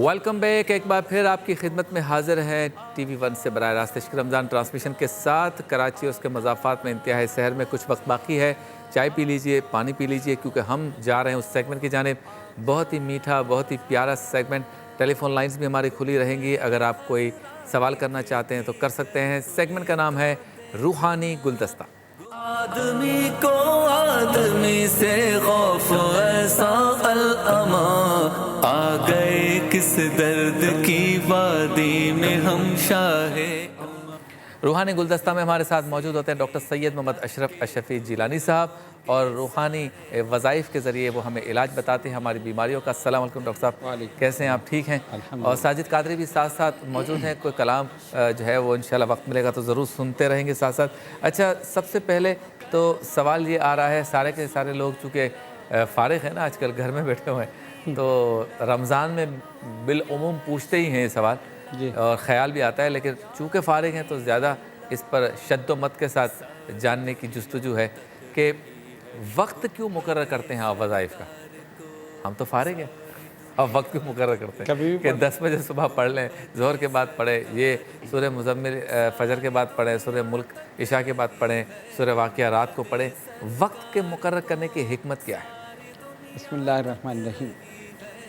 Welcome back, ایک بار پھر آپ کی خدمت میں حاضر ہیں ٹی وی ون سے براہ راست عشق رمضان ٹرانسمیشن کے ساتھ کراچی اور اس کے مضافات میں انتہائی شہر میں کچھ وقت باقی ہے۔ چائے پی لیجئے، پانی پی لیجئے، کیونکہ ہم جا رہے ہیں اس سیگمنٹ کی جانب۔ بہت ہی میٹھا، بہت ہی پیارا سیگمنٹ۔ ٹیلی فون لائنز بھی ہماری کھلی رہیں گی، اگر آپ کوئی سوال کرنا چاہتے ہیں تو کر سکتے ہیں۔ سیگمنٹ کا نام ہے روحانی گلدستہ۔ آدمی کو آدمی سے خوف ایسا الاما، آ گئے کس درد کی وادی میں ہم شاہ۔ روحانی گلدستہ میں ہمارے ساتھ موجود ہوتے ہیں ڈاکٹر سید محمد اشرف اشرفی جیلانی صاحب، اور روحانی وظائف کے ذریعے وہ ہمیں علاج بتاتے ہیں ہماری بیماریوں کا۔ السلام علیکم ڈاکٹر صاحب، کیسے ہیں آپ؟ ٹھیک ہیں؟ اور ساجد قادری بھی ساتھ ساتھ موجود ہیں، کوئی کلام جو ہے وہ انشاءاللہ وقت ملے گا تو ضرور سنتے رہیں گے ساتھ ساتھ۔ اچھا، سب سے پہلے تو سوال یہ آ رہا ہے، سارے کے سارے لوگ چونکہ فارغ ہیں نا آج کل، گھر میں بیٹھے ہوئے ہیں، تو رمضان میں بالعموم پوچھتے ہی ہیں یہ سوال اور خیال بھی آتا ہے، لیکن چونکہ فارغ ہیں تو زیادہ اس پر شد و مت کے ساتھ جاننے کی جستجو ہے کہ وقت کیوں مقرر کرتے ہیں آپ وظائف کا؟ ہم تو فارغ ہیں، آپ وقت کیوں مقرر کرتے ہیں کہ 10 بجے صبح پڑھ لیں، ظہر کے بعد پڑھیں، یہ سورہ مزمل فجر کے بعد پڑھیں، سورہ ملک عشاء کے بعد پڑھیں، سورہ واقعہ رات کو پڑھیں؟ وقت کے مقرر کرنے کی حکمت کیا ہے؟ بسم اللہ الرحمن الرحیم۔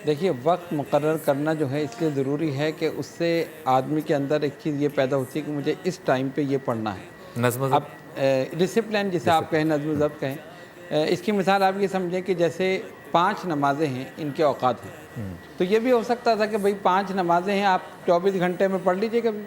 دیکھیے، وقت مقرر کرنا جو ہے اس لیے ضروری ہے کہ اس سے آدمی کے اندر ایک چیز یہ پیدا ہوتی ہے کہ مجھے اس ٹائم پہ یہ پڑھنا ہے، نظم و ضبط، اب ڈسپلن جسے آپ کہیں، نظم و ضبط کہیں۔ اس کی مثال آپ یہ سمجھیں کہ جیسے 5 نمازیں ہیں، ان کے اوقات ہیں، تو یہ بھی ہو سکتا تھا کہ بھئی 5 نمازیں ہیں، آپ 24 گھنٹے میں پڑھ لیجئے کبھی،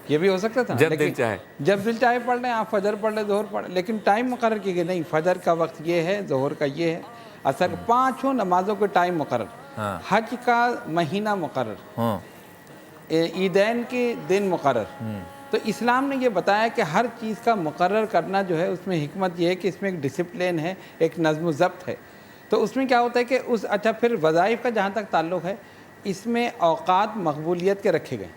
یہ بھی ہو سکتا تھا، جب دل چاہے، جب دل چاہے پڑھ لیں، آپ فجر پڑھ لیں، ظہر پڑھ لیں، لیکن ٹائم مقرر کی گئی نہیں، فجر کا وقت یہ ہے، ظہر کا یہ ہے، اصل 5 نمازوں کے ٹائم مقرر، حج کا مہینہ مقرر، عیدین کے دن مقرر۔ تو اسلام نے یہ بتایا کہ ہر چیز کا مقرر کرنا جو ہے اس میں حکمت یہ ہے کہ اس میں ایک ڈسپلن ہے، ایک نظم و ضبط ہے۔ تو اس میں کیا ہوتا ہے کہ اچھا پھر وظائف کا جہاں تک تعلق ہے، اس میں اوقات مقبولیت کے رکھے گئے۔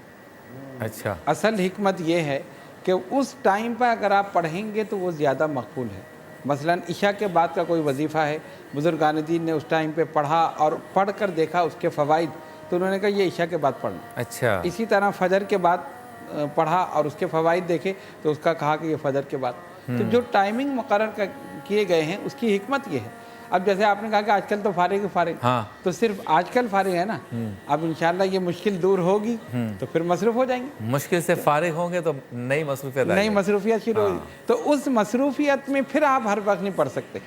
اچھا، اصل حکمت یہ ہے کہ اس ٹائم پر اگر آپ پڑھیں گے تو وہ زیادہ مقبول ہے۔ مثلاً عشاء کے بعد کا کوئی وظیفہ ہے، بزرگان دین نے اس ٹائم پہ پڑھا اور پڑھ کر دیکھا اس کے فوائد، تو انہوں نے کہا یہ عشاء کے بعد پڑھنا۔ اچھا، اسی طرح فجر کے بعد پڑھا اور اس کے فوائد دیکھے تو اس کا کہا کہ یہ فجر کے بعد۔ تو جو ٹائمنگ مقرر کیے گئے ہیں اس کی حکمت یہ ہے۔ اب جیسے آپ نے کہا کہ آج کل تو فارغ، تو صرف آج کل فارغ ہے نا، اب انشاءاللہ یہ مشکل دور ہوگی تو پھر مصروف ہو جائیں گے، مشکل سے فارغ ہوں گے تو نئی مصروفیت شروع ہوگی، تو اس مصروفیت میں پھر آپ ہر وقت نہیں پڑھ سکتے۔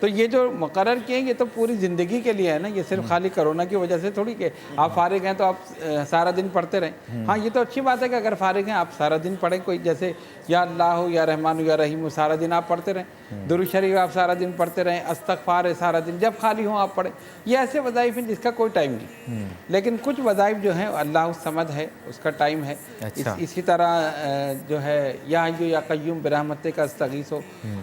تو یہ جو مقرر کیے یہ تو پوری زندگی کے لیے ہے نا، یہ صرف خالی کرونا کی وجہ سے تھوڑی کہ آپ فارغ ہیں تو آپ سارا دن پڑھتے رہیں۔ ہاں، یہ تو اچھی بات ہے کہ اگر فارغ ہیں آپ سارا دن پڑھیں، کوئی جیسے یا اللہ ہو یا رحمان ہو یا رحیم ہو، سارا دن آپ پڑھتے رہیں، درود شریف آپ سارا دن پڑھتے رہیں، استغفار ہے سارا دن، جب خالی ہوں آپ پڑھیں۔ یہ ایسے وظائف ہیں جس کا کوئی ٹائم نہیں، لیکن کچھ وظائف جو ہیں اللہ الصمد ہے، اس کا ٹائم ہے۔ اسی طرح جو ہے یا حی یا قیوم برحمتک استغیث،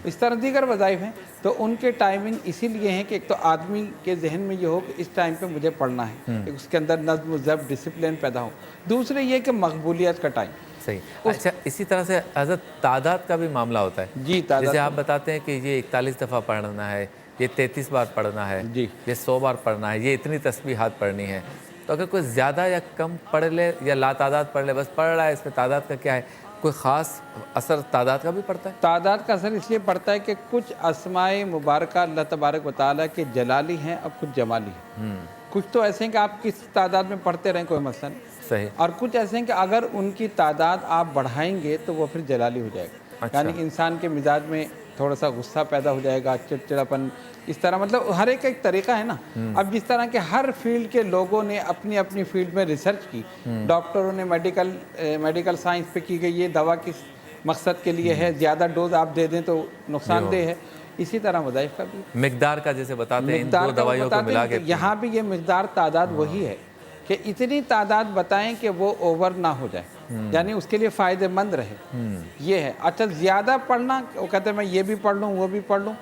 اس طرح دیگر وظائف ہیں، تو ان کے ٹائمنگ اسی لیے ہیں کہ ایک تو آدمی کے ذہن میں یہ ہو کہ اس ٹائم پہ مجھے پڑھنا ہے، اس کے اندر نظم و ضبط، ڈسپلن پیدا ہو۔ دوسرے یہ کہ مقبولیت کا ٹائم۔ صحیح۔ اچھا، اسی طرح سے حضرت تعداد کا بھی معاملہ ہوتا ہے، جی، تعداد جیسے آپ بتاتے ہیں کہ یہ 41 دفعہ پڑھنا ہے، یہ 33 بار پڑھنا ہے، یہ 100 بار پڑھنا ہے، یہ اتنی تسبیحات پڑھنی ہے، تو اگر کوئی زیادہ یا کم پڑھ لے یا لا تعداد پڑھ لے، بس پڑھ رہا ہے، اس میں تعداد کا کیا ہے؟ کوئی خاص اثر تعداد کا بھی پڑتا ہے؟ تعداد کا اثر اس لیے پڑتا ہے کہ کچھ اسماء مبارکہ اللہ تبارک و تعالیٰ کے جلالی ہیں اور کچھ جمالی ہیں۔ کچھ تو ایسے ہیں کہ آپ کس تعداد میں پڑھتے رہیں کوئی مسئلہ نہیں، صحیح، اور کچھ ایسے ہیں کہ اگر ان کی تعداد آپ بڑھائیں گے تو وہ پھر جلالی ہو جائے گا، یعنی انسان کے مزاج میں تھوڑا سا غصہ پیدا ہو جائے گا، چڑچڑاپن، اس طرح، مطلب ہر ایک ایک طریقہ ہے نا۔ اب جس طرح کہ ہر فیلڈ کے لوگوں نے اپنی اپنی فیلڈ میں ریسرچ کی، ڈاکٹروں نے میڈیکل سائنس پہ کی گئی یہ دوا کس مقصد کے لیے ہے، زیادہ ڈوز آپ دے دیں تو نقصان دہ ہے، اسی طرح وظائف کا بھی مقدار کا جیسے بتاتے ہیں، ان دو دوائیوں کو ملا کے یہاں بھی یہ مقدار تعداد وہی ہے کہ اتنی تعداد بتائیں کہ وہ اوور نہ ہو جائے، یعنی اس کے لیے فائدہ مند رہے، یہ ہے۔ اچھا، زیادہ پڑھنا، وہ کہتے ہیں میں یہ بھی پڑھ لوں وہ بھی پڑھ لوں،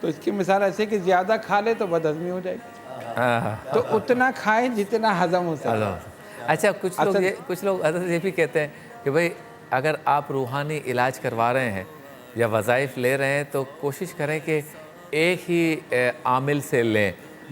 تو اس کی مثال ایسے کہ زیادہ کھا لے تو بد ہضمی ہو جائے گی، تو اتنا کھائیں جتنا ہضم ہو سکے۔ اچھا، کچھ لوگ حضرت یہ بھی کہتے ہیں کہ بھئی اگر آپ روحانی علاج کروا رہے ہیں یا وظائف لے رہے ہیں تو کوشش کریں کہ ایک ہی عامل سے لیں،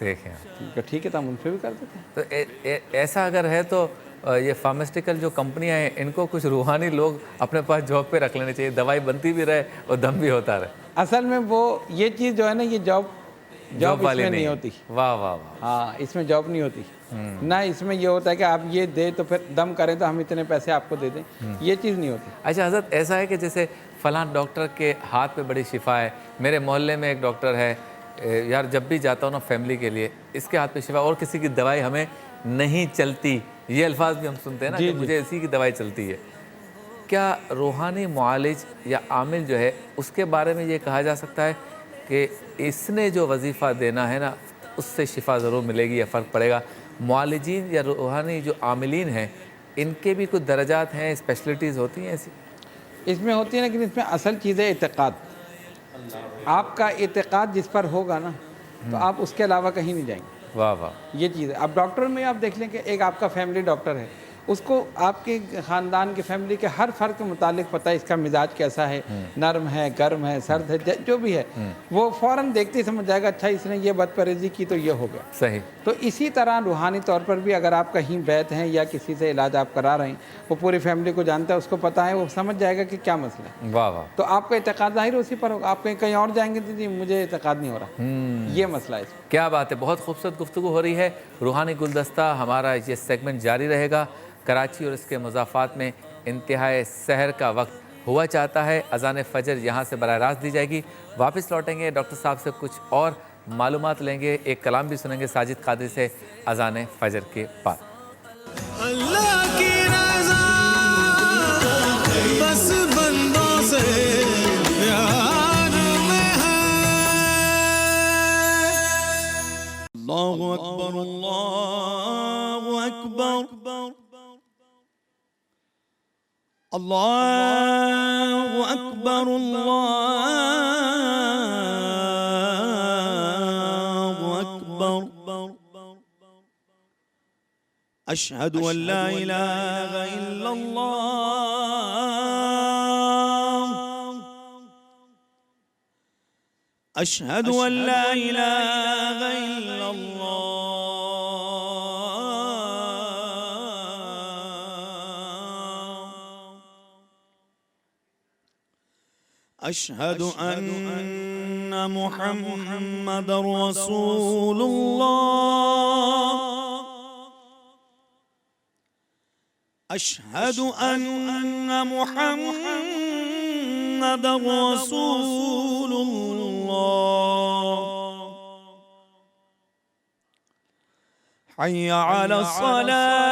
دیکھیں تو ٹھیک ہے تو ہم ان پہ بھی کر دیتے ہیں. تو ایسا اگر ہے تو یہ فارماسٹیکل جو کمپنیاں ہیں ان کو کچھ روحانی لوگ اپنے پاس جاب پہ رکھ لینے چاہیے, دوائی بنتی بھی رہے اور دم بھی ہوتا رہے. اصل میں وہ یہ چیز جو ہے نا, یہ جاب اس والی میں نہیں ہوتی. واہ واہ واہ. ہاں, اس میں جاب نہیں ہوتی. نہ اس میں یہ ہوتا ہے کہ آپ یہ دیں تو پھر دم کریں تو ہم اتنے پیسے آپ کو دے دیں, یہ چیز نہیں ہوتی. اچھا حضرت, ایسا ہے کہ جیسے فلاں ڈاکٹر کے ہاتھ پہ بڑی شفا ہے, میرے محلے میں ایک ڈاکٹر ہے یار, جب بھی جاتا ہوں نا فیملی کے لیے, اس کے ہاتھ پہ شفا, اور کسی کی دوائی ہمیں نہیں چلتی, یہ الفاظ بھی ہم سنتے ہیں نا کہ مجھے اسی کی دوائی چلتی ہے. کیا روحانی معالج یا عامل جو ہے اس کے بارے میں یہ کہا جا سکتا ہے کہ اس نے جو وظیفہ دینا ہے نا اس سے شفا ضرور ملے گی یا فرق پڑے گا؟ معالجین یا روحانی جو عاملین ہیں ان کے بھی کچھ درجات ہیں, اسپیشلٹیز ہوتی ہیں ایسی؟ اس میں ہوتی ہے لیکن اس میں اصل چیز ہے اعتقاد. آپ کا اعتقاد جس پر ہوگا نا تو آپ اس کے علاوہ کہیں نہیں جائیں گے. واہ واہ. یہ چیز ہے. اب ڈاکٹر میں آپ دیکھ لیں کہ ایک آپ کا فیملی ڈاکٹر ہے, اس کو آپ کے خاندان کی فیملی کے ہر فرد کے متعلق پتہ ہے, اس کا مزاج کیسا ہے, نرم ہے, گرم ہے, سرد ہے, جو بھی ہے وہ فوراً دیکھتے ہی سمجھ جائے گا اچھا اس نے یہ بد پرہیزی کی تو یہ ہو گیا. صحیح. تو اسی طرح روحانی طور پر بھی اگر آپ کہیں بیت ہیں یا کسی سے علاج آپ کرا رہے ہیں, وہ پوری فیملی کو جانتا ہے, اس کو پتہ ہے, وہ سمجھ جائے گا کہ کیا مسئلہ ہے. واہ واہ. تو آپ کا اعتقاد ظاہر اسی پر ہوگا. آپ کہیں اور جائیں گے تو جی مجھے اعتقاد نہیں ہو رہا, یہ مسئلہ ہے. کیا بات ہے, بہت خوبصورت گفتگو ہو رہی ہے. روحانی گلدستہ ہمارا یہ سیگمنٹ جاری رہے گا. کراچی اور اس کے مضافات میں انتہائی سحر کا وقت ہوا چاہتا ہے. اذان فجر یہاں سے براہ راست دی جائے گی. واپس لوٹیں گے, ڈاکٹر صاحب سے کچھ اور معلومات لیں گے, ایک کلام بھی سنیں گے ساجد قادری سے اذان فجر کے بعد. اللہ کی رضا بس بندوں سے پیار میں ہے. اللہ اکبر اللہ اکبر اللہ اکبر اللہ اکبر. اشہد ان لا الہ الا اللہ اشہد ان لا الہ الا اللہ اشہد ان محمد رسول اللہ اشہد ان محمد رسول اللہ. حی علی الصلاة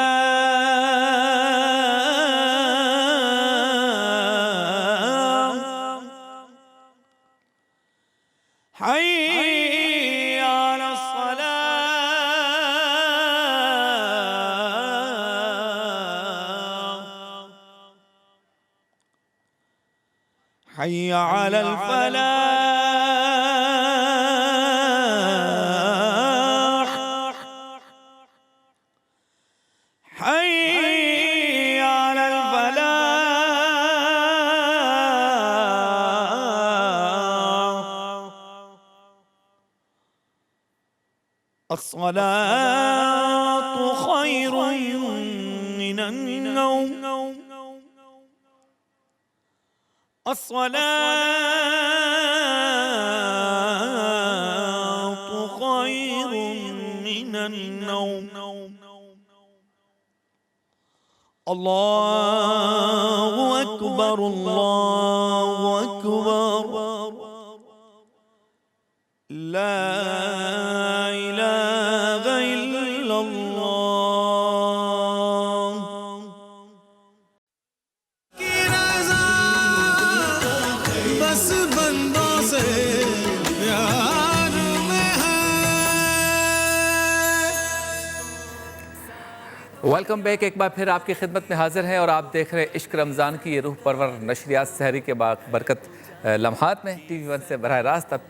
حی علی الصلاة حی علی الفلاح حی علی الفلاح. الصلاة خير من النوم الصلاة خير من النوم. الله أكبر الله أكبر لا إله إلا الله. کی رضا بس بندوں سے پیار میں ہے. Welcome back. ایک بار پھر آپ کی خدمت میں حاضر ہیں اور آپ دیکھ رہے ہیں عشق رمضان کی یہ روح پرور نشریات سحری کے برکت لمحات میں ٹی وی ون سے براہ راست. اب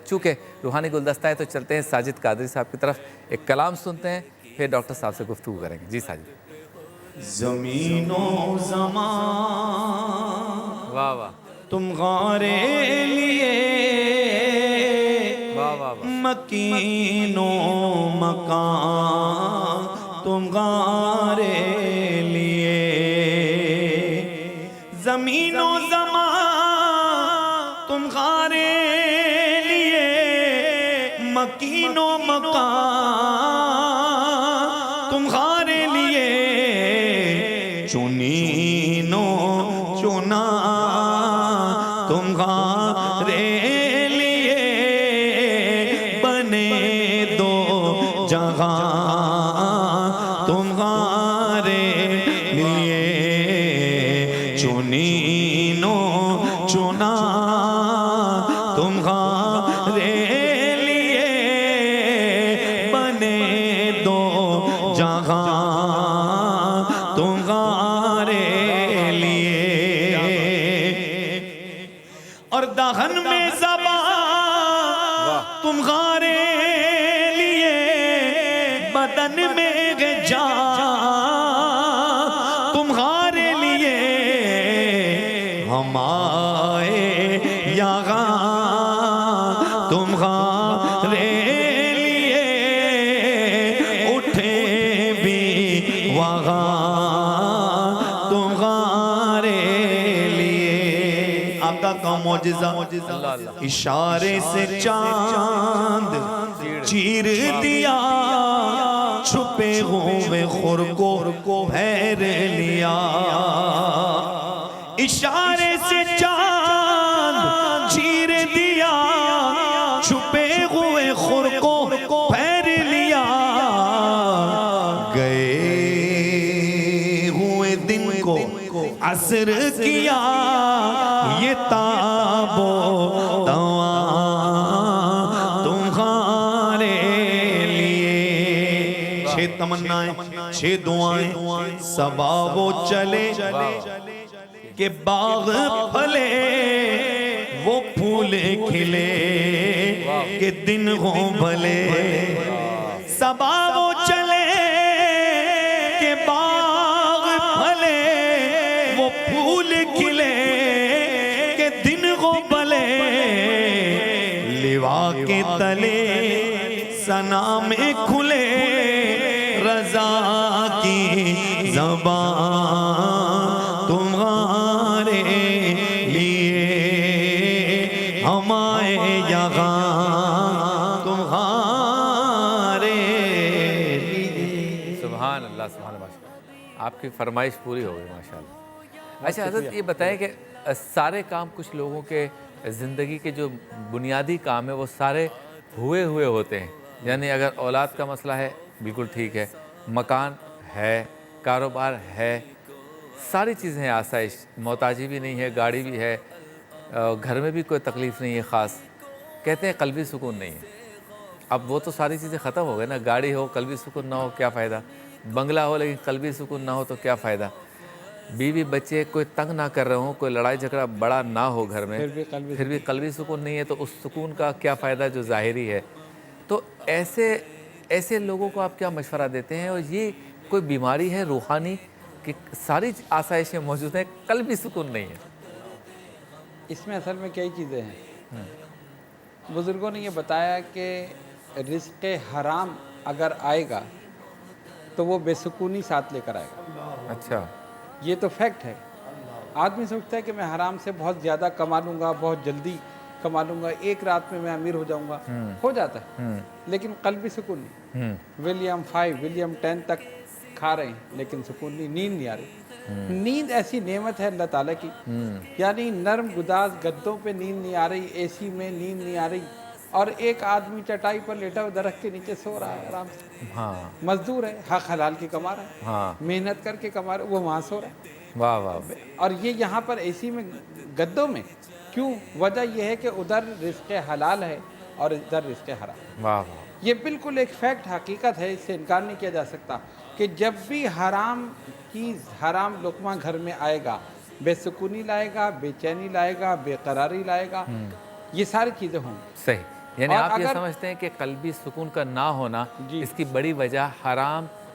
چونکہ روحانی گلدستہ ہے تو چلتے ہیں ساجد قادری صاحب کی طرف, ایک کلام سنتے ہیں, پھر ڈاکٹر صاحب سے گفتگو کریں گے. جی ساجد. زمین و زمان واہ واہ تم غارے لیے واہ واہ واہ. مکین و مکان تمہارے لیے زمین و زمان تمہارے لیے مکین و مکان تمہارے لیے چنین و چنا تمہارے لیے بنے دو جہاں تمہارے لیے چنین و چنا تمہارے لیے بنے دو جہاں تمہارے لیے اور دہن میں زبان تمہارے لیے بدن میں جان تمہارے لیے ہم آئے یہاں تمہارے لیے اٹھے بھی وہاں تمہارے لیے آقا کا معجزہ اشارے سے چاند چیر دیا چھپے ہوئے خور کو پھیر لیا اشارے سے چاند چیر دیا چھپے ہوئے خور کو پھیر لیا گئے ہوئے دن کو عصر کیا یہ تاب و تواں تمہارے لیے چھ تمنائیں چھ دعائیں صبا وہ چلے کہ باغ پھلے وہ پھول کھلے کہ دن ہوں بھلے صبا وہ چلے کہ باغ پھلے وہ پھول کھلے کہ دن ہوں بھلے لوا کے تلے ثنا میں کھلے رضا کی زبان تمہارے لیے ہم آئے یہاں تمہارے لیے سبحان اللہ سبحان اللہ آپ کی فرمائش پوری ہو گئی ماشاءاللہ اچھا حضرت یہ بتائیں کہ سارے کام کچھ لوگوں کے زندگی کے جو بنیادی کام ہیں وہ سارے ہوئے ہوتے ہیں یعنی اگر اولاد کا مسئلہ ہے بالکل ٹھیک ہے مکان ہے کاروبار ہے ساری چیزیں ہیں آسائش محتاجی بھی نہیں ہے گاڑی بھی ہے گھر میں بھی کوئی تکلیف نہیں ہے خاص کہتے ہیں قلبی سکون نہیں ہے اب وہ تو ساری چیزیں ختم ہو گئے نا گاڑی ہو قلبی سکون نہ ہو کیا فائدہ بنگلہ ہو لیکن قلبی سکون نہ ہو تو کیا فائدہ بیوی بچے کوئی تنگ نہ کر رہے ہوں کوئی لڑائی جھگڑا بڑا نہ ہو گھر میں پھر بھی قلبی سکون نہیں ہے تو اس سکون کا کیا فائدہ جو ظاہری ہے تو ایسے لوگوں کو آپ کیا مشورہ دیتے ہیں اور یہ کوئی بیماری ہے روحانی کہ ساری آسائشیں موجود ہیں قلبی سکون نہیں ہے اس میں اصل میں کئی چیزیں ہیں بزرگوں نے یہ بتایا کہ رزق حرام اگر آئے گا تو وہ بے سکونی ساتھ لے کر آئے گا اچھا یہ تو فیکٹ ہے آدمی سوچتا ہے کہ میں حرام سے بہت زیادہ کما لوں گا بہت جلدی کما لوں گا ایک رات میں امیر ہو جاؤں گا ہو جاتا ہے لیکن قلبی سکون نہیں ولیم 5 ولیم 10 تک کھا رہے ہیں لیکن سکون نہیں نیند نہیں آ رہی نیند ایسی نعمت ہے اللہ تعالیٰ کی یعنی نرم گداز گدوں پہ نیند نہیں آ رہی اے سی میں نیند نہیں آ رہی اور ایک آدمی چٹائی پر لیٹا ہوا درخت کے نیچے سو رہا ہے آرام سے مزدور ہے حق حلال کی کما رہا ہے محنت کر کے کما رہا ہے وہ وہاں سو رہا ہے واہ واہ اور یہ یہاں پر اے سی میں گدوں میں کیوں وجہ یہ ہے کہ ادھر رزق حلال ہے اور ادھر رزق حرام واہ واہ یہ بالکل ایک فیکٹ حقیقت ہے اس سے انکار نہیں کیا جا سکتا کہ جب بھی حرام لقمہ گھر میں آئے گا بے سکونی لائے گا بے چینی لائے گا بے قراری لائے گا یہ ساری چیزیں ہوں صحیح یعنی آپ یہ سمجھتے ہیں کہ قلبی سکون کا نہ ہونا اس کی بڑی وجہ حرام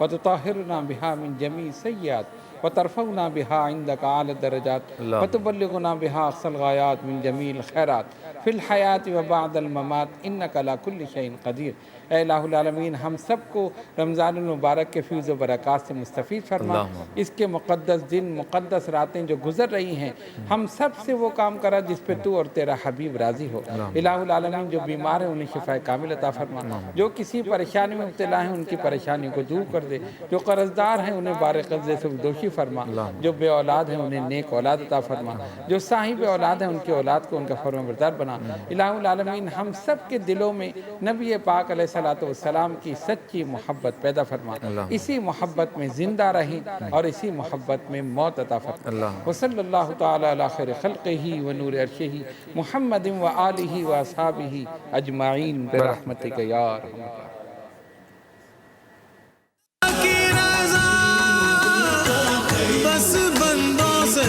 وتطهرنا بها من جميع السيئات وترفعنا بها عندك أعلى الدرجات وتبلغنا بها أقصى الغايات من جميع الخيرات في الحياة وبعد الممات إنك على كل شيء قدير۔ اے الہ العالمین ہم سب کو رمضان المبارک کے فیض و برکات سے مستفید فرما، اس کے مقدس دن مقدس راتیں جو گزر رہی ہیں ہم سب سے وہ کام کرا جس پہ تو اور تیرا حبیب راضی ہو۔ الہ العالمین جو بیمار ہیں انہیں شفا کامل عطا فرما، جو کسی پریشانی میں مبتلا ہیں ان کی پریشانی کو دور کر دے، جو قرض دار ہیں انہیں بار قرضے سے دوشی فرما، جو بے اولاد ہیں انہیں نیک اولاد عطا فرما، جو صاحب اولاد ہیں ان کی اولاد کو ان کا فرمانبردار بنا۔ الہ العالمین ہم سب کے دلوں میں نبی پاک علیہ السلام کی سچی محبت پیدا فرما، اسی محبت میں زندہ رہیں اور اسی محبت میں موت عطا فرما۔ وصلی اللہ تعالی علی خیر خلقہ و نور عرشہ محمد و آلہ و اصحابہ اجمعین برحمتک یا ارحم الراحمین۔ کی رضا بس بندوں سے